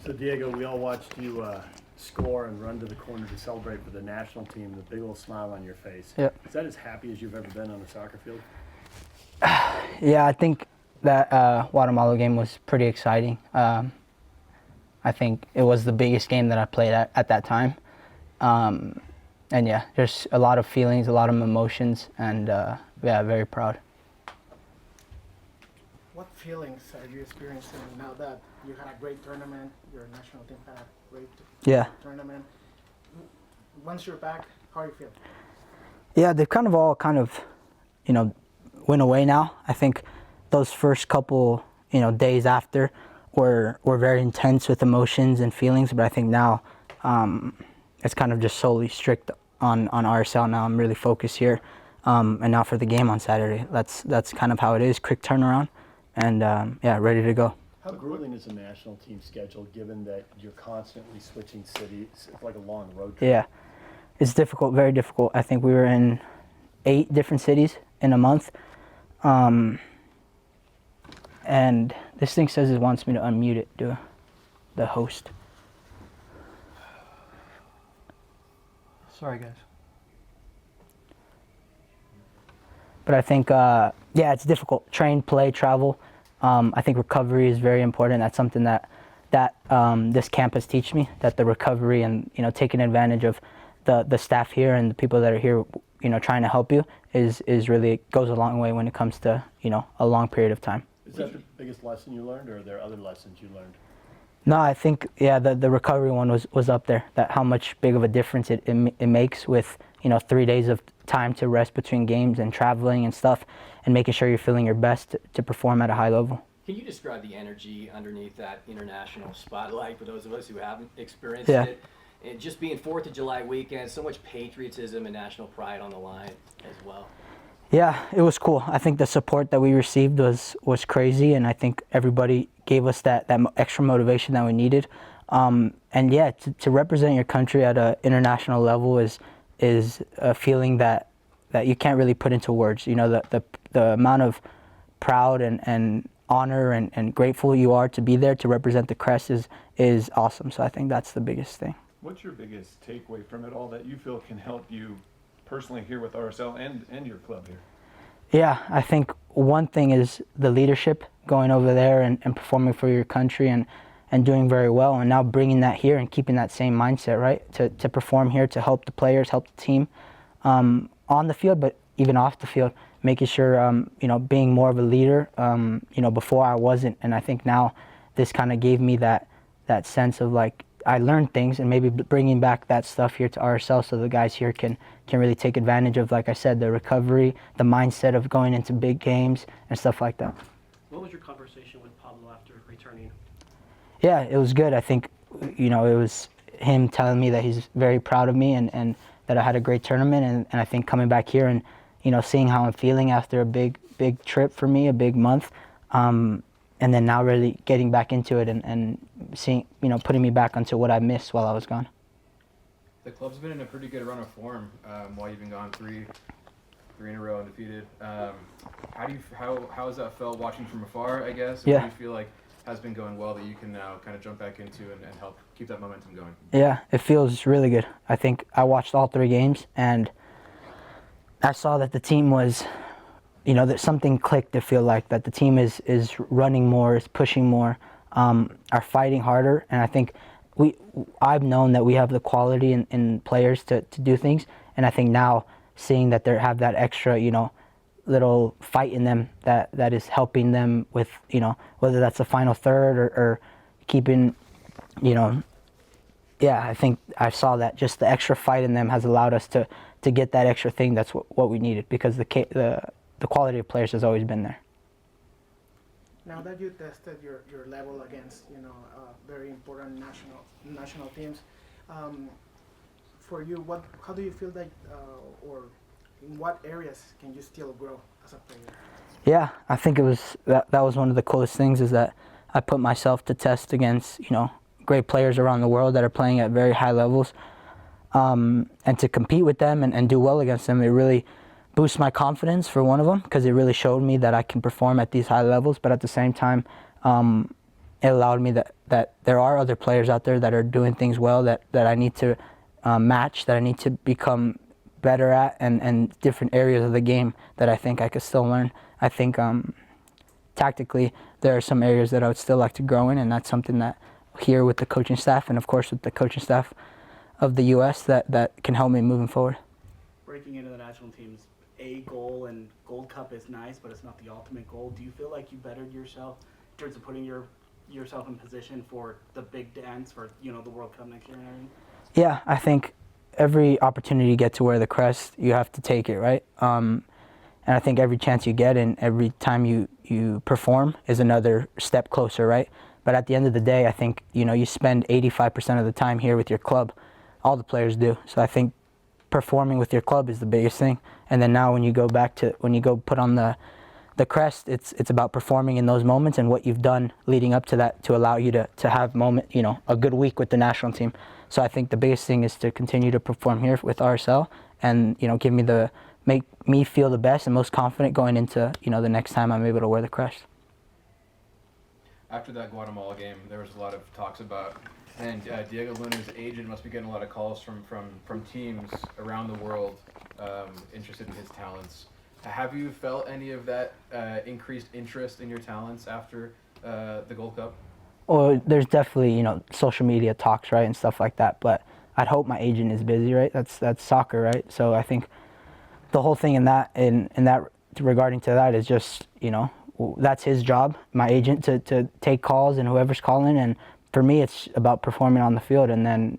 So Diego, we all watched you score and run to the corner to celebrate for the national team, the big old smile on your face. Yep. Is that as happy as you've ever been on a soccer field? Yeah, I think that Guatemala game was pretty exciting. I think it was the biggest game that I played at that time. And yeah, there's a lot of feelings, a lot of emotions, and yeah, very proud. What feelings are you experiencing now that you had a great tournament, your national team had a great tournament? Once you're back, how do you feel? Yeah, they've kind of all went away now. I think those first couple, days after were very intense with emotions and feelings, but I think now it's kind of just solely strict on RSL now. I'm really focused here, and now for the game on Saturday. That's kind of how it is, quick turnaround, and yeah, ready to go. How grueling is the national team schedule given that you're constantly switching cities? It's like a long road trip. Yeah, it's difficult, very difficult. I think we were in 8 different cities in a month. And this thing says it wants me to unmute it, the host. Sorry, guys. But I think, yeah, it's difficult. Train, play, travel. I think recovery is very important. That's something that this campus teaches me, that the recovery and, taking advantage of the staff here and the people that are here, trying to help you is really goes a long way when it comes to, a long period of time. Is that the biggest lesson you learned, or are there other lessons you learned? No, I think, yeah, the recovery one was up there, that how much big of a difference it makes with, 3 days of time to rest between games and traveling and stuff, and making sure you're feeling your best to perform at a high level. Can you describe the energy underneath that international spotlight for those of us who haven't experienced Yeah. it? And just being 4th of July weekend, so much patriotism and national pride on the line as well. Yeah, it was cool. I think the support that we received was crazy, and I think everybody gave us that extra motivation that we needed. And yeah, to represent your country at an international level is a feeling that you can't really put into words. The amount of proud and honor and grateful you are to be there to represent the crest is awesome. So I think that's the biggest thing. What's your biggest takeaway from it all that you feel can help you personally here with RSL and your club here? Yeah, I think one thing is the leadership, going over there and performing for your country and doing very well, and now bringing that here and keeping that same mindset, right, to perform here, to help the players, help the team on the field, but even off the field, making sure, being more of a leader. Before I wasn't, and I think now this kind of gave me that sense of like, I learned things, and maybe bringing back that stuff here to RSL so the guys here can really take advantage of, like I said, the recovery, the mindset of going into big games and stuff like that. What was your conversation with Pablo after returning? Yeah, it was good. I think, it was him telling me that he's very proud of me and that I had a great tournament, and I think coming back here and, seeing how I'm feeling after a big trip for me, a big month, and then now really getting back into it and seeing, putting me back onto what I missed while I was gone. The club's been in a pretty good run of form while you've been gone, three in a row undefeated. How has that felt watching from afar, I guess? Yeah. What do you feel like has been going well that you can now kind of jump back into and help keep that momentum going? Yeah, it feels really good. I think I watched all 3 games, and I saw that the team was, that something clicked to feel like that the team is running more, is pushing more, are fighting harder, and I think I've known that we have the quality in players to do things, and I think now seeing that they have that extra, little fight in them that is helping them with, whether that's the final third or keeping, yeah, I think I saw that just the extra fight in them has allowed us to get that extra thing. That's what we needed, because the quality of players has always been there. Now that you tested your level against very important national teams, for you, how do you feel that, or in what areas can you still grow as a player? Yeah, I think it was that was one of the coolest things, is that I put myself to test against great players around the world that are playing at very high levels, and to compete with them and do well against them. It really boosts my confidence, for one of them, because it really showed me that I can perform at these high levels, but at the same time, it allowed me that there are other players out there that are doing things well that I need to match, that I need to become better at, and different areas of the game that I think I could still learn. I think tactically there are some areas that I would still like to grow in, and that's something that here with the coaching staff and of course with the coaching staff of the U.S. that can help me moving forward. Breaking into the national team's A goal and Gold Cup is nice, but it's not the ultimate goal. Do you feel like you bettered yourself in terms of putting yourself in position for the big dance for the World Cup next year and everything? Yeah, I think every opportunity you get to wear the crest, you have to take it, right? And I think every chance you get and every time you perform is another step closer, right? But at the end of the day, I think, you spend 85% of the time here with your club. All the players do. So I think performing with your club is the biggest thing. And then now when you go put on the crest, it's about performing in those moments and what you've done leading up to that to allow you to have a good week with the national team. So I think the biggest thing is to continue to perform here with RSL and, make me feel the best and most confident going into, the next time I'm able to wear the crest. After that Guatemala game, there was a lot of talks about, and Diego Luna's agent must be getting a lot of calls from teams around the world interested in his talents. Have you felt any of that increased interest in your talents after the Gold Cup? Well, there's definitely, social media talks, right, and stuff like that. But I'd hope my agent is busy, right? That's soccer, right? So I think the whole thing in that regarding to that is just, that's his job, my agent, to take calls and whoever's calling. And for me, it's about performing on the field and then,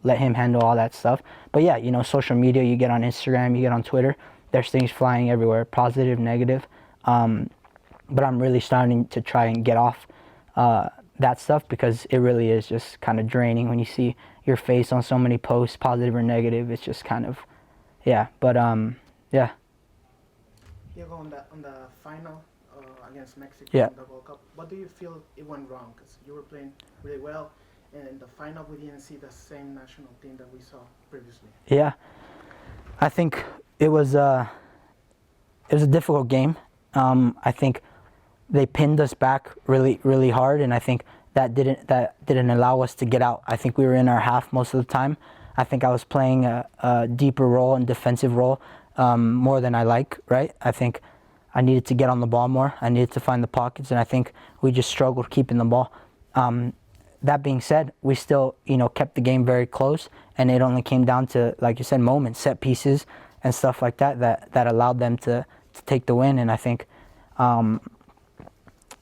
let him handle all that stuff. But yeah, social media, you get on Instagram, you get on Twitter, there's things flying everywhere, positive, negative. But I'm really starting to try and get off that stuff because it really is just kind of draining when you see your face on so many posts, positive or negative. It's just kind of, yeah. But yeah. Diego, on the final against Mexico Yeah. in the World Cup, what do you feel it went wrong? Because you were playing really well, and in the final we didn't see the same national team that we saw previously. Yeah, I think it was a difficult game. I think they pinned us back really, really hard, and I think that didn't allow us to get out. I think we were in our half most of the time. I think I was playing a deeper role and defensive role more than I like, right? I think I needed to get on the ball more. I needed to find the pockets, and I think we just struggled keeping the ball. That being said, we still, kept the game very close, and it only came down to, like you said, moments, set pieces, and stuff like that allowed them to take the win. And I think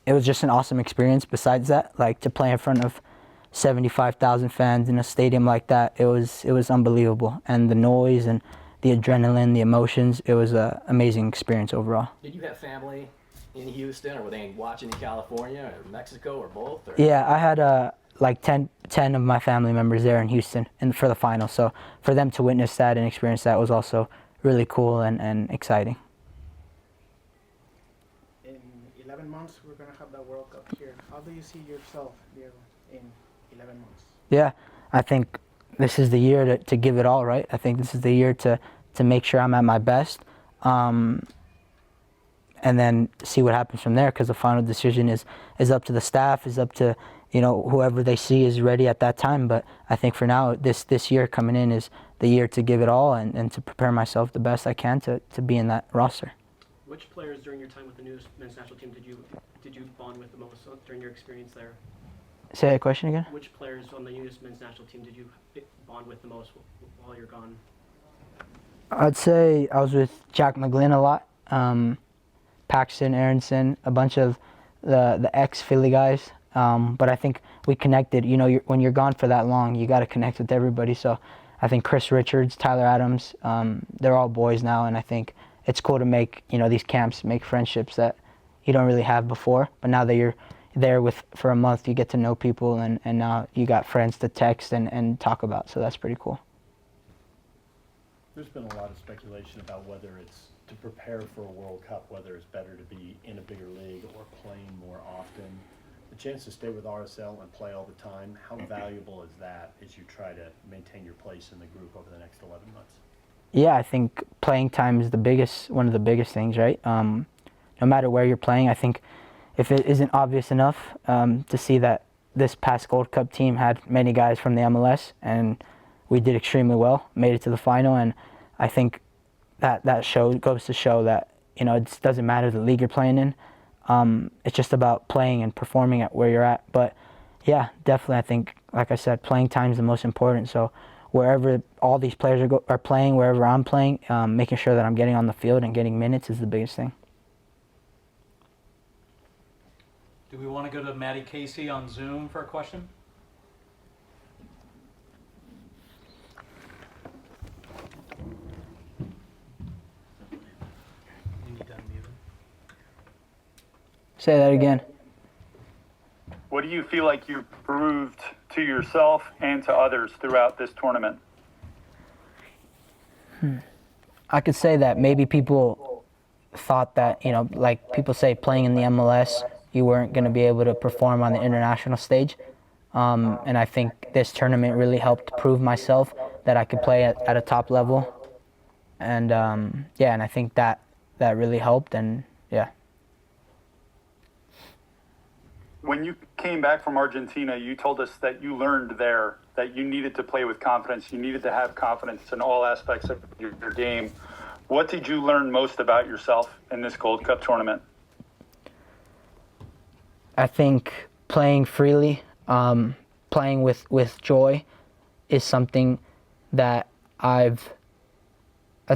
it was just an awesome experience. Besides that, like to play in front of 75,000 fans in a stadium like that, it was unbelievable. And the noise and the adrenaline, the emotions, it was an amazing experience overall. Did you have family in Houston, or were they watching in California or Mexico or both? Or? Yeah, I had like 10 of my family members there in Houston for the final. So for them to witness that and experience that was also really cool and exciting. In 11 months, we're going to have the World Cup here. How do you see yourself, Diego, in 11 months? Yeah, I think this is the year to give it all, right? I think this is the year to make sure I'm at my best, and then see what happens from there, because the final decision is up to the staff, is up to whoever they see is ready at that time. But I think for now, this year coming in is the year to give it all and to prepare myself the best I can to be in that roster. Which players during your time with the new men's national team did you bond with the most during your experience there? Say that question again? Which players on the U.S. men's national team did you bond with the most while you're gone? I'd say I was with Jack McGlynn a lot, Paxton, Aronson, a bunch of the ex-Philly guys. But I think we connected. When you're gone for that long, you got to connect with everybody. So I think Chris Richards, Tyler Adams, they're all boys now, and I think it's cool to make these camps, make friendships that you don't really have before. But now that you're there for a month, you get to know people, and now you got friends to text and talk about. So that's pretty cool. There's been a lot of speculation about whether it's to prepare for a World Cup, whether it's better to be in a bigger league or playing more often. The chance to stay with RSL and play all the time, how valuable is that as you try to maintain your place in the group over the next 11 months? Yeah, I think playing time is one of the biggest things, right? No matter where you're playing, I think if it isn't obvious enough to see that this past Gold Cup team had many guys from the MLS, and we did extremely well, made it to the final, and I think that goes to show that, you know, it doesn't matter the league you're playing in. It's just about playing and performing at where you're at. But yeah, definitely, I think, like I said, playing time is the most important. So wherever all these players are playing, wherever I'm playing, making sure that I'm getting on the field and getting minutes is the biggest thing. Do we want to go to Mattie Casey on Zoom for a question? You need to unmute him. Say that again. What do you feel like you proved to yourself and to others throughout this tournament? I could say that maybe people thought that, you know, like people say playing in the MLS, you weren't going to be able to perform on the international stage. And I think this tournament really helped prove myself that I could play at a top level. And yeah, and I think that really helped, and yeah. When you came back from Argentina, you told us that you learned there that you needed to play with confidence. You needed to have confidence in all aspects of your game. What did you learn most about yourself in this Gold Cup tournament? I think playing freely, playing with joy is something that I'd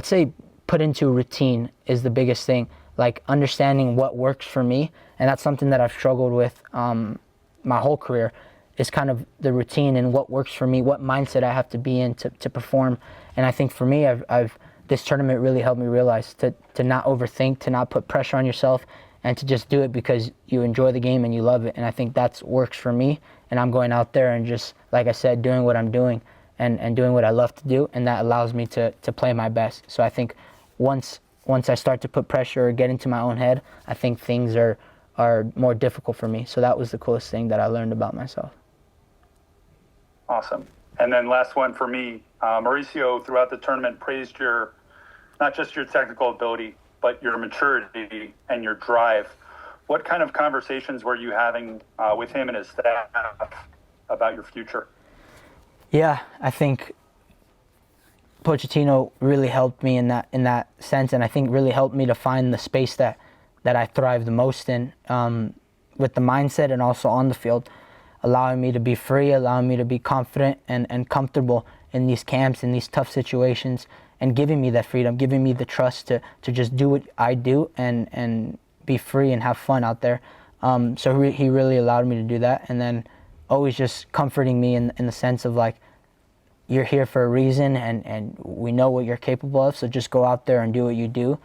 say put into routine is the biggest thing. Like understanding what works for me, and that's something that I've struggled with my whole career, is kind of the routine and what works for me, what mindset I have to be in to perform. And I think for me, this tournament really helped me realize to not overthink, to not put pressure on yourself, and to just do it because you enjoy the game and you love it. And I think that works for me, and I'm going out there and just, like I said, doing what I'm doing and doing what I love to do, and that allows me to play my best. So I think once I start to put pressure or get into my own head, I think things are more difficult for me. So that was the coolest thing that I learned about myself. Awesome. And then last one for me, Mauricio throughout the tournament praised not just your technical ability, but your maturity and your drive. What kind of conversations were you having with him and his staff about your future? Yeah, I think Pochettino really helped me in that sense, and I think really helped me to find the space that I thrive the most in, with the mindset and also on the field, allowing me to be free, allowing me to be confident and comfortable in these camps, in these tough situations, and giving me that freedom, giving me the trust to just do what I do and be free and have fun out there. So he really allowed me to do that, and then always just comforting me in the sense of like, you're here for a reason, and we know what you're capable of, so just go out there and do what you do.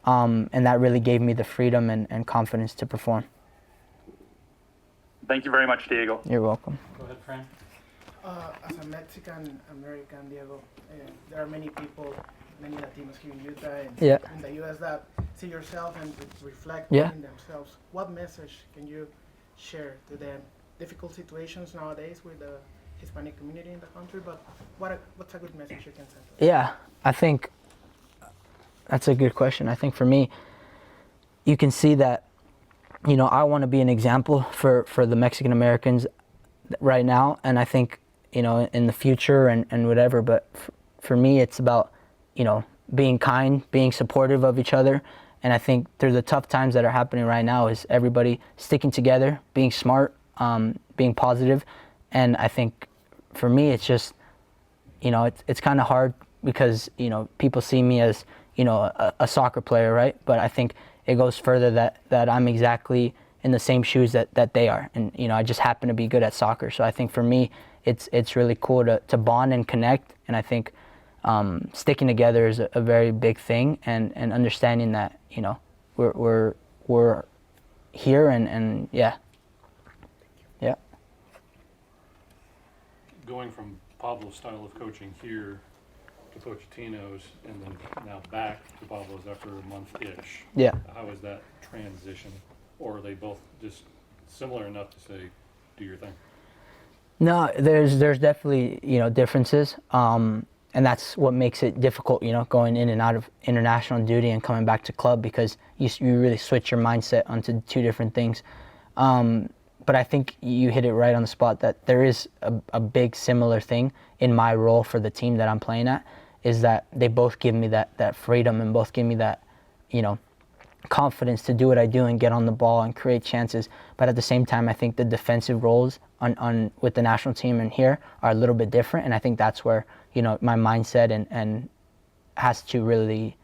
And that really gave me the freedom and confidence to perform. Thank you very much, Diego. You're welcome. Go ahead, Fran. As a Mexican American, Diego, there are many people, many Latinos here in Utah and in the U.S. that see yourself and reflect in themselves. What message can you share to them? Difficult situations nowadays with the Hispanic community in the country, but what's a good message you can send to them? Yeah, I think that's a good question. I think for me, you can see that, you know, I want to be an example for the Mexican Americans right now, and I think, you know, in the future and whatever, but for me, it's about, you know, being kind, being supportive of each other, and I think through the tough times that are happening right now is everybody sticking together, being smart, being positive, and I think for me, it's just, you know, it's kind of hard because, you know, people see me as, you know, a soccer player, right? But I think it goes further that I'm exactly in the same shoes that they are. And, you know, I just happen to be good at soccer. So I think for me, it's really cool to bond and connect. And I think sticking together is a very big thing, and understanding that, you know, we're here and yeah. Yeah. Going from Pablo's style of coaching here to Pochettino's, and then now back to Pablo's after a month-ish. Yeah. How is that transition? Or are they both just similar enough to say, do your thing? No, there's definitely, you know, differences, and that's what makes it difficult, you know, going in and out of international duty and coming back to club, because you really switch your mindset onto two different things. But I think you hit it right on the spot that there is a big similar thing in my role for the team that I'm playing at, is that they both give me that freedom and both give me that, confidence to do what I do and get on the ball and create chances. But at the same time, I think the defensive roles on with the national team and here are a little bit different, and I think that's where my mindset and has to really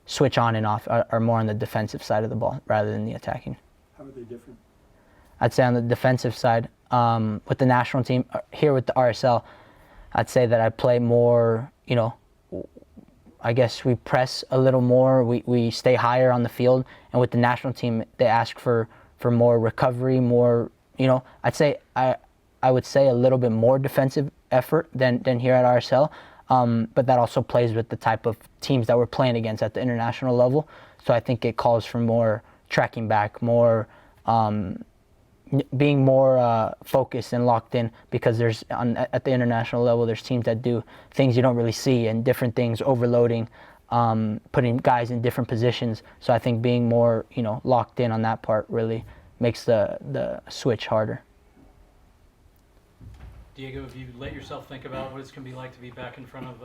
switch on and off are more on the defensive side of the ball rather than the attacking. How are they different? I'd say on the defensive side, with the national team here with the RSL, I'd say that I play more, I guess we press a little more, we stay higher on the field, and with the national team, they ask for more recovery, more, I'd say I would say a little bit more defensive effort than here at RSL, but that also plays with the type of teams that we're playing against at the international level, so I think it calls for more tracking back, more being more focused and locked in, because at the international level there's teams that do things you don't really see and different things, overloading, putting guys in different positions. So I think being more locked in on that part really makes the switch harder. Diego, have you let yourself think about what it's going to be like to be back in front of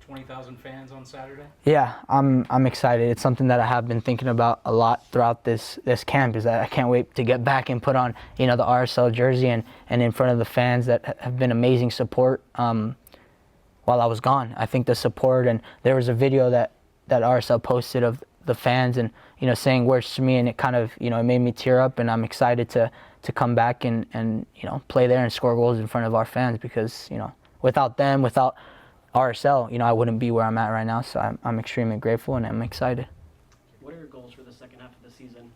20,000 fans on Saturday? Yeah, I'm excited. It's something that I have been thinking about a lot throughout this camp, is that I can't wait to get back and put on the RSL jersey and in front of the fans that have been amazing support while I was gone. I think the support, and there was a video that RSL posted of the fans and saying words to me, and it kind of it made me tear up, and I'm excited to come back and play there and score goals in front of our fans, because without them, without RSL, I wouldn't be where I'm at right now. So I'm extremely grateful and I'm excited. What are your goals for the second half of the season?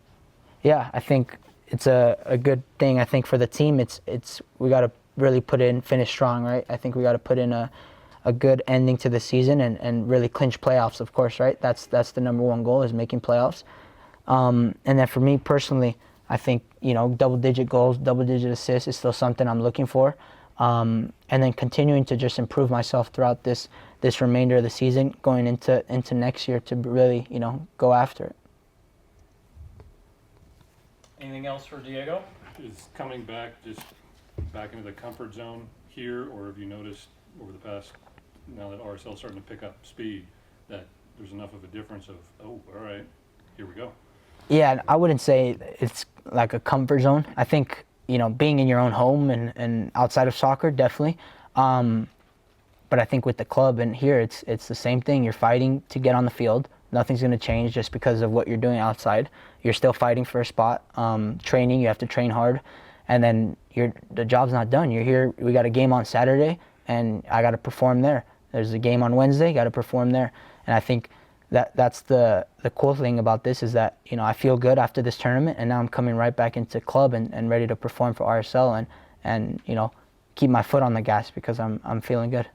Yeah, I think it's a good thing. I think for the team, we got to really finish strong, right? I think we got to put in a good ending to the season and really clinch playoffs, of course, right? That's the number one goal, is making playoffs. And then for me personally, I think double-digit goals, double-digit assists is still something I'm looking for. And then continuing to just improve myself throughout this remainder of the season, going into next year to really go after it. Anything else for Diego? Is coming back into the comfort zone here, or have you noticed over the past, now that RSL's starting to pick up speed, that there's enough of a difference of, oh, all right, here we go? Yeah, I wouldn't say it's like a comfort zone. I think being in your own home and outside of soccer, definitely. But I think with the club and here, it's the same thing. You're fighting to get on the field. Nothing's going to change just because of what you're doing outside. You're still fighting for a spot. Training, you have to train hard. And then the job's not done. You're here. We got a game on Saturday, and I got to perform there. There's a game on Wednesday, got to perform there. And I think that's the cool thing about this, is that I feel good after this tournament, and now I'm coming right back into club and ready to perform for RSL and keep my foot on the gas, because I'm feeling good.